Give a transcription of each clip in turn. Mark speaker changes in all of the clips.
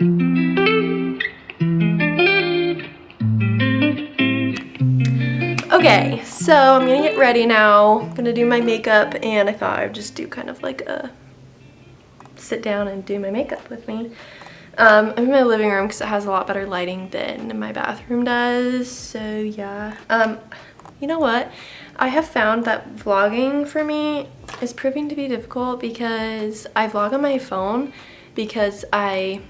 Speaker 1: Okay, so I'm gonna get ready now. I'm gonna do my makeup, and I thought I'd just do kind of like a sit down and do my makeup with me. I'm in my living room because it has a lot better lighting than my bathroom does, so yeah. You know what? I have found that vlogging for me is proving to be difficult because I vlog on my phone because I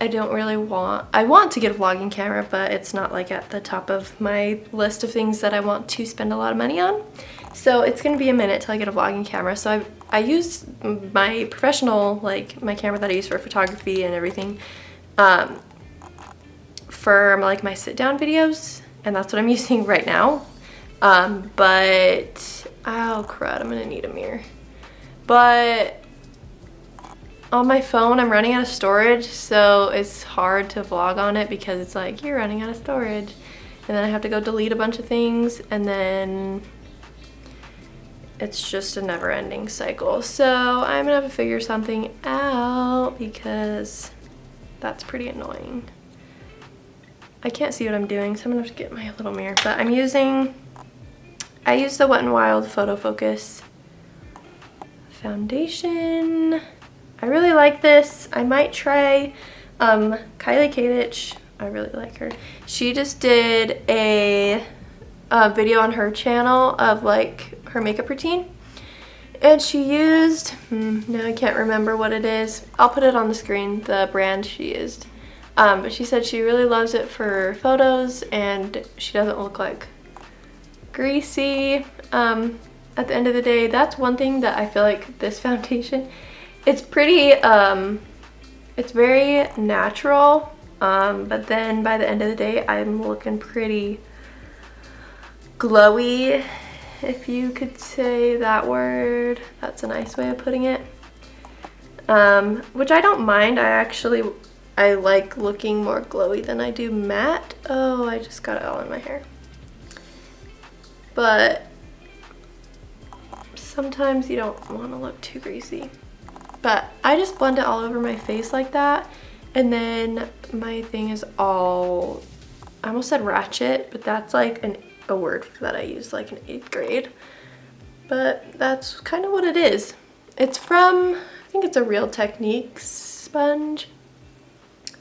Speaker 1: don't really I want to get a vlogging camera, but it's not like at the top of my list of things that I want to spend a lot of money on. So it's gonna be a minute till I get a vlogging camera. So I use my professional, like my camera that I use for photography and everything, for like my sit down videos, and that's what I'm using right now. But, oh crud, I'm gonna need a mirror. But on my phone, I'm running out of storage, so it's hard to vlog on it because it's like, you're running out of storage. And then I have to go delete a bunch of things, and then it's just a never-ending cycle. So I'm gonna have to figure something out because that's pretty annoying. I can't see what I'm doing, so I'm gonna have to get my little mirror. But I use the Wet n Wild Photo Focus foundation. I really like this. I might try Kylie Kadich. I really like her. She just did a video on her channel of like her makeup routine, and she used, now I can't remember what it is. I'll put it on the screen, the brand she used. But she said she really loves it for photos, and she doesn't look like greasy. At the end of the day, that's one thing that I feel like this foundation, it's pretty, it's very natural, but then by the end of the day, I'm looking pretty glowy, if you could say that word. That's a nice way of putting it. Which I don't mind. I like looking more glowy than I do matte. Oh, I just got it all in my hair. But sometimes you don't want to look too greasy. But I just blend it all over my face like that, and then my thing is all, I almost said ratchet, but that's like a word that I used like in 8th grade. But that's kind of what it is. It's from, I think it's a Real Techniques sponge.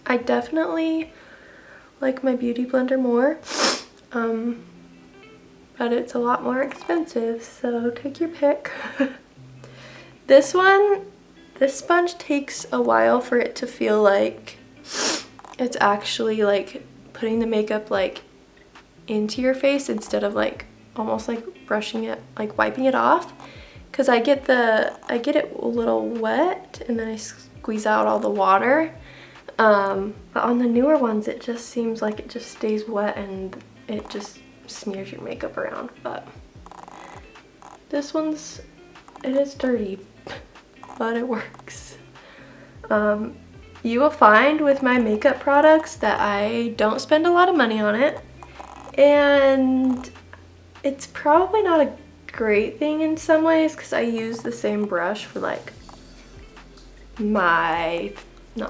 Speaker 1: I definitely like my Beauty Blender more, but it's a lot more expensive, so take your pick. This sponge takes a while for it to feel like it's actually like putting the makeup like into your face instead of like almost like brushing it, like wiping it off, because I get it a little wet and then I squeeze out all the water. But on the newer ones, it just seems like it just stays wet and it just smears your makeup around. But this one's, it is dirty, but it works. You will find with my makeup products that I don't spend a lot of money on it, and it's probably not a great thing in some ways because I use the same brush for like not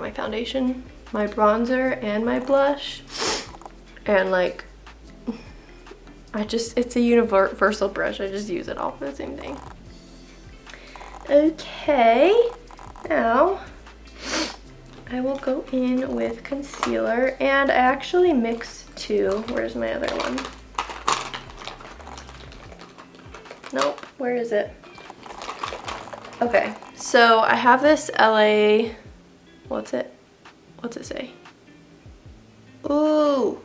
Speaker 1: my foundation, my bronzer and my blush, and like it's a universal brush. I just use it all for the same thing. Okay, now I will go in with concealer, and I actually mix two. Where's my other one? Nope, where is it? Okay, so I have this LA, what's it say? Ooh,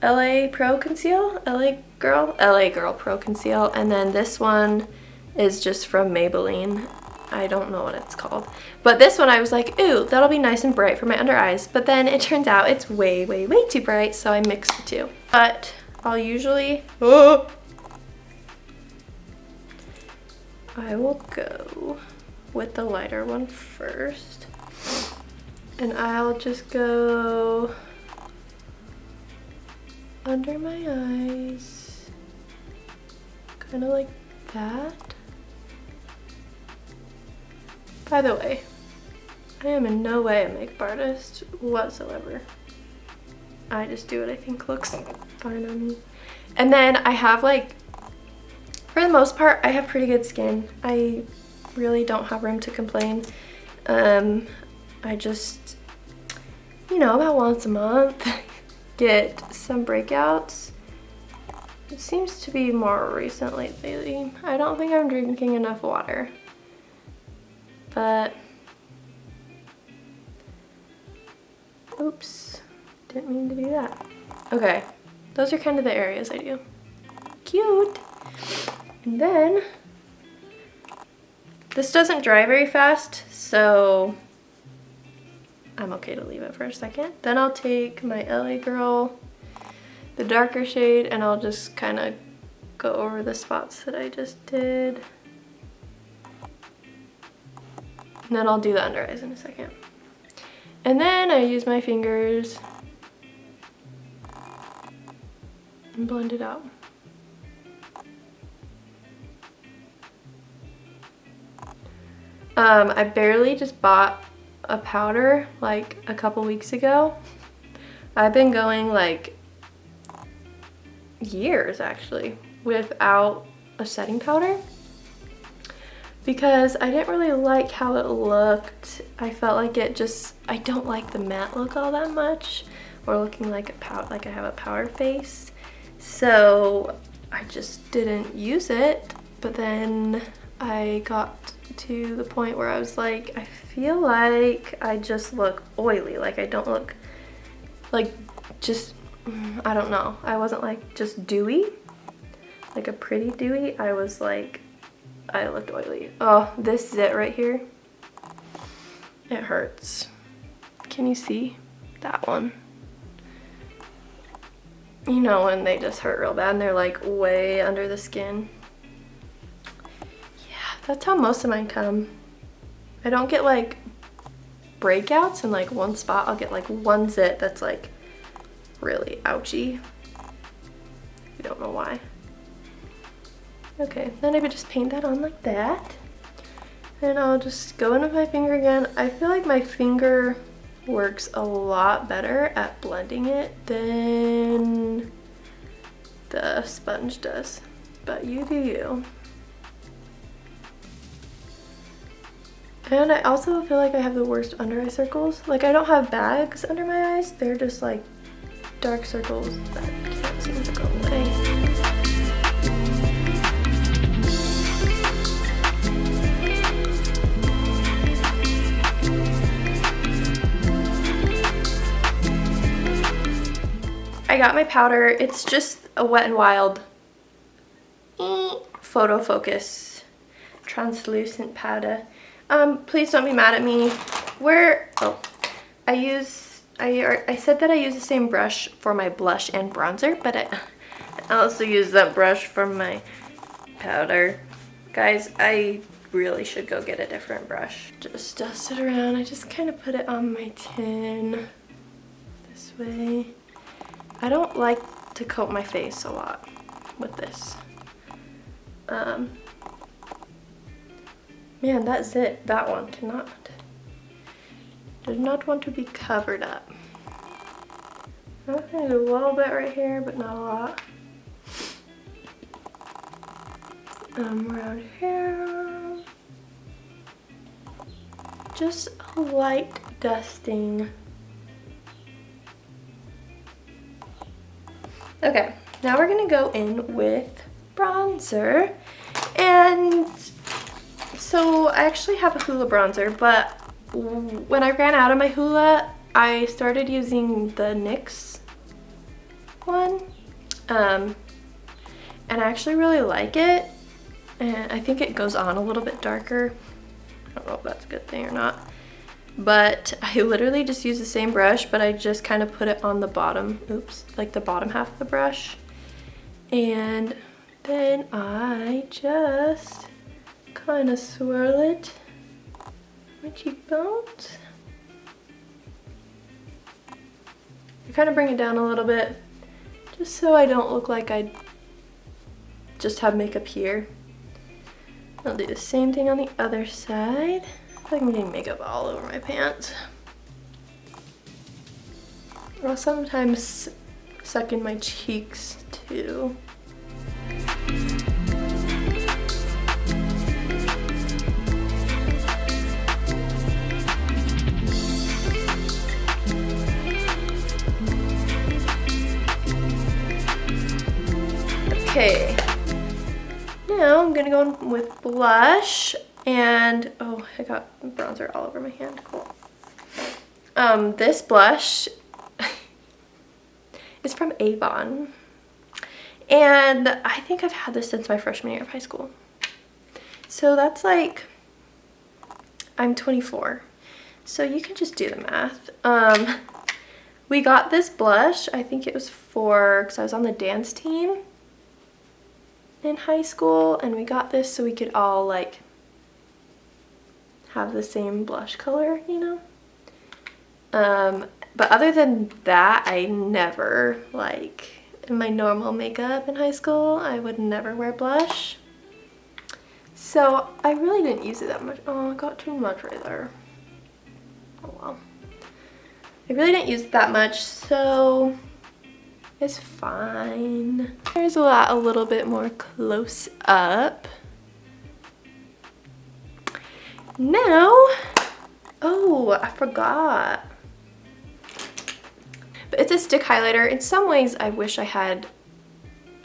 Speaker 1: LA Pro Conceal? LA Girl Pro Conceal, and then this one is just from Maybelline. I don't know what it's called. But this one I was like, ooh, that'll be nice and bright for my under eyes. But then it turns out it's way, way, way too bright, so I mixed the two. But I'll usually, I will go with the lighter one first. And I'll just go under my eyes, kind of like that. By the way, I am in no way a makeup artist whatsoever. I just do what I think looks fine on me. And then I have like, for the most part, I have pretty good skin. I really don't have room to complain. I just, you know, about once a month get some breakouts. It seems to be more recent lately. I don't think I'm drinking enough water, but oops, didn't mean to do that. Okay, those are kind of the areas I do. Cute. And then this doesn't dry very fast, so I'm okay to leave it for a second. Then I'll take my LA Girl, the darker shade, and I'll just kind of go over the spots that I just did. And then I'll do the under eyes in a second. And then I use my fingers and blend it out. I barely just bought a powder like a couple weeks ago. I've been going like years actually without a setting powder because I didn't really like how it looked. I felt like it just, I don't like the matte look all that much, or looking like I have a powder face. So I just didn't use it. But then I got to the point where I was like, I feel like I just look oily. Like I don't look like just, I don't know. I wasn't like just dewy, like a pretty dewy. I was like, I looked oily. Oh, this zit right here, it hurts. Can you see that one? You know when they just hurt real bad and they're like way under the skin. Yeah, that's how most of mine come. I don't get like breakouts in like one spot. I'll get like one zit that's like really ouchy. I don't know why. Okay, then I would just paint that on like that. And I'll just go in with my finger again. I feel like my finger works a lot better at blending it than the sponge does. But you do you. And I also feel like I have the worst under eye circles. Like I don't have bags under my eyes. They're just like dark circles that can't seem to go away. I got my powder. It's just a Wet n Wild Photo Focus translucent powder. Please don't be mad at me. I said that I use the same brush for my blush and bronzer, but I also use that brush for my powder. Guys, I really should go get a different brush. Just dust it around. I just kind of put it on my tin this way. I don't like to coat my face a lot with this. Man, that zit, that one did not want to be covered up. I'm gonna do a little bit right here, but not a lot. Around here. Just a light dusting. Okay, now we're gonna go in with bronzer. And so I actually have a Hoola bronzer, but when I ran out of my Hoola, I started using the NYX one. And I actually really like it. And I think it goes on a little bit darker. I don't know if that's a good thing or not. But I literally just use the same brush, but I just kind of put it on the bottom, like the bottom half of the brush. And then I just kind of swirl it, my cheekbones. I kind of bring it down a little bit, just so I don't look like I just have makeup here. I'll do the same thing on the other side. feel like I'm getting makeup all over my pants. I'll sometimes suck in my cheeks too. Okay, now I'm gonna go in with blush, and oh, I got bronzer all over my hand. Cool. This blush is from Avon, and I think I've had this since my freshman year of high school. So that's like, I'm 24, so you can just do the math. We got this blush, I think it was because I was on the dance team in high school, and we got this so we could all like have the same blush color, you know. But other than that, I never, like, in my normal makeup in high school, I would never wear blush. So I really didn't use it that much. Oh, I got too much right there. Oh well. I really didn't use it that much, so it's fine. There's a little bit more close up. Now, oh, I forgot. But it's a stick highlighter. In some ways, I wish I had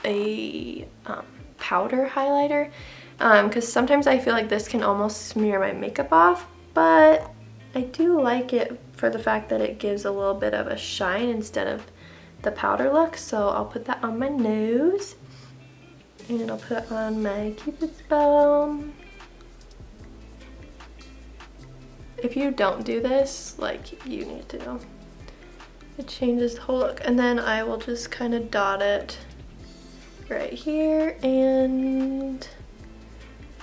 Speaker 1: a powder highlighter, because sometimes I feel like this can almost smear my makeup off, but I do like it for the fact that it gives a little bit of a shine instead of the powder look. So I'll put that on my nose, and I'll put on my Cupid's bow. If you don't do this, like, you need to. It changes the whole look. And then I will just kind of dot it right here, and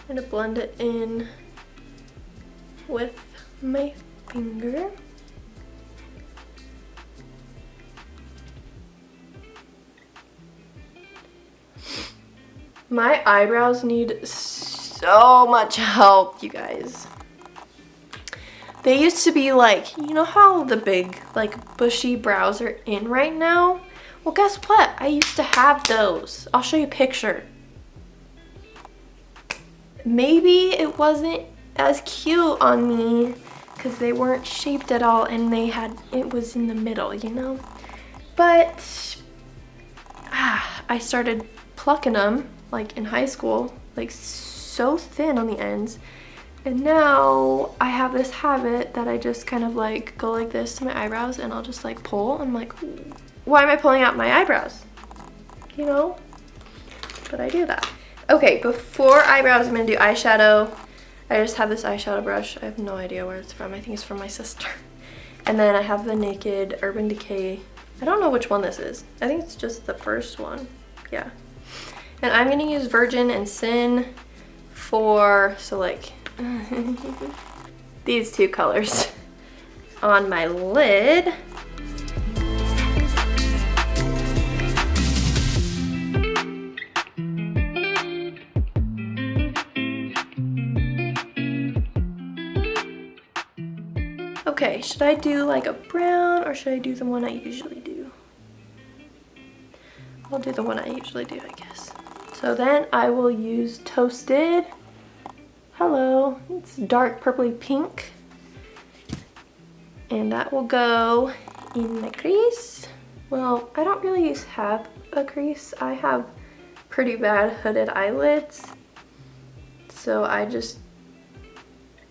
Speaker 1: kind of blend it in with my finger. My eyebrows need so much help, you guys. They used to be like, you know how the big, like, bushy brows are in right now? Well, guess what? I used to have those. I'll show you a picture. Maybe it wasn't as cute on me because they weren't shaped at all, and it was in the middle, you know? But I started plucking them, like, in high school, like, so thin on the ends. And now I have this habit that I just kind of like go like this to my eyebrows, and I'll just like pull. I'm like, why am I pulling out my eyebrows? You know? But I do that. Okay, before eyebrows, I'm gonna do eyeshadow. I just have this eyeshadow brush. I have no idea where it's from. I think it's from my sister. And then I have the Naked Urban Decay. I don't know which one this is. I think it's just the first one. Yeah. And I'm gonna use Virgin and Sin for, so like, these two colors on my lid. Okay, should I do like a brown, or should I do the one I usually do? I'll do the one I usually do, I guess. So then I will use Toasted. Hello, it's dark purpley pink, and that will go in the crease. Well, I don't really have a crease. I have pretty bad hooded eyelids, so I just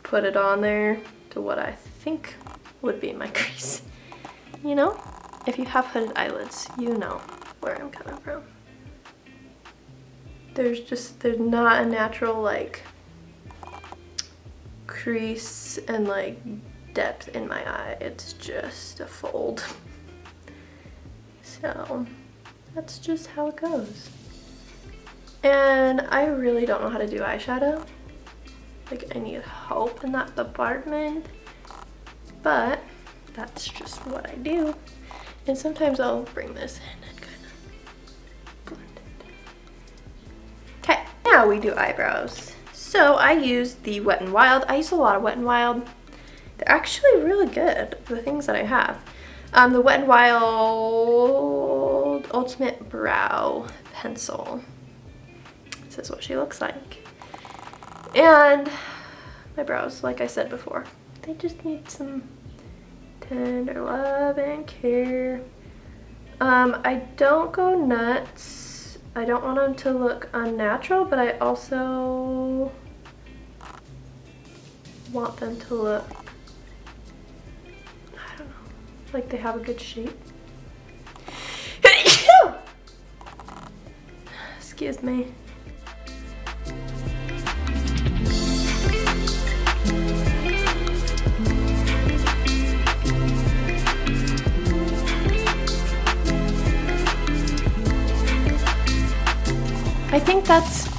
Speaker 1: put it on there to what I think would be my crease. You know, if you have hooded eyelids, you know where I'm coming from. There's not a natural like crease and like depth in my eye. It's just a fold. So that's just how it goes. And I really don't know how to do eyeshadow. Like, I need help in that department, but that's just what I do. And sometimes I'll bring this in and kind of blend it. Okay, now we do eyebrows. So I used the Wet n Wild. I use a lot of Wet n Wild. They're actually really good, the things that I have. The Wet n Wild Ultimate Brow Pencil. This is what she looks like. And my brows, like I said before, they just need some tender love and care. I don't go nuts. I don't want them to look unnatural, but I also want them to look, I don't know, like they have a good shape. Excuse me. I think that's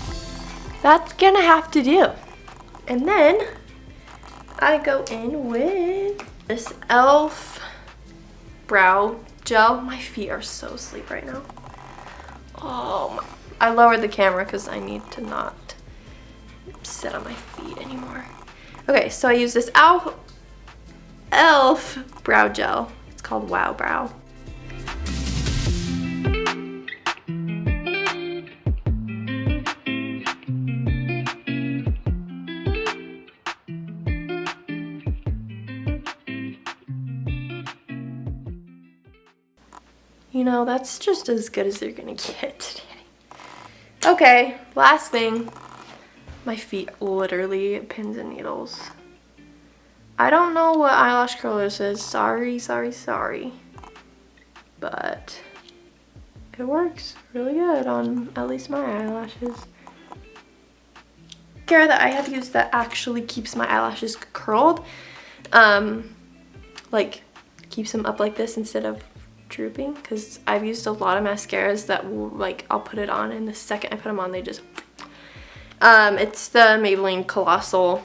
Speaker 1: gonna have to do. And then I go in with this e.l.f. brow gel. My feet are so asleep right now. Oh, I lowered the camera because I need to not sit on my feet anymore. Okay, so I use this e.l.f. brow gel. It's called Wow Brow. You know, that's just as good as you're gonna get today. Okay, last thing. My feet literally pins and needles. I don't know what eyelash curler this is. Sorry. But it works really good on at least my eyelashes. Mascara that I have used that actually keeps my eyelashes curled. Like keeps them up like this instead of drooping, because I've used a lot of mascaras that like I'll put it on and the second I put them on they just it's the Maybelline Colossal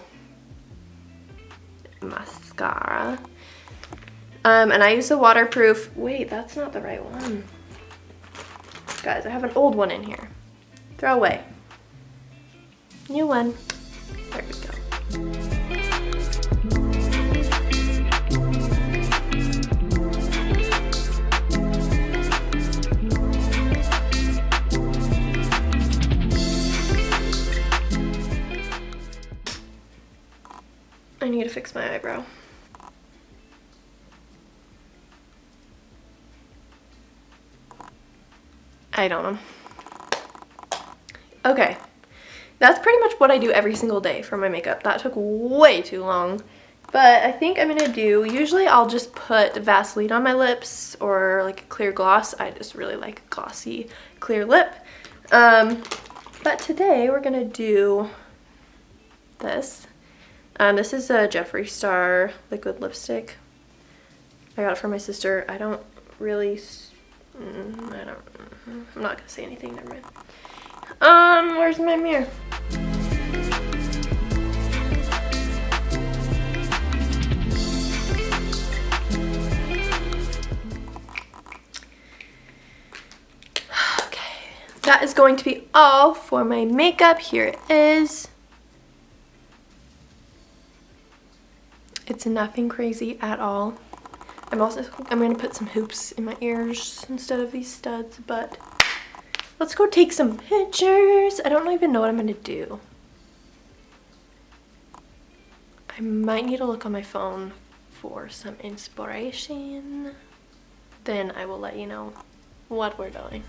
Speaker 1: mascara, and I use the waterproof. Wait, that's not the right one, guys. I have an old one in here. Throw away. New one. There we go. I need to fix my eyebrow. I don't know. Okay, that's pretty much what I do every single day for my makeup. That took way too long, but I think I'm gonna do, usually I'll just put Vaseline on my lips or like a clear gloss. I just really like a glossy clear lip. But today we're gonna do this. This is a Jeffree Star liquid lipstick. I got it from my sister. I don't really, I'm not gonna say anything, never mind. Where's my mirror? Okay, that is going to be all for my makeup. Here it is. It's nothing crazy at all. I'm going to put some hoops in my ears instead of these studs, but let's go take some pictures. I don't even know what I'm going to do. I might need to look on my phone for some inspiration. Then I will let you know what we're doing.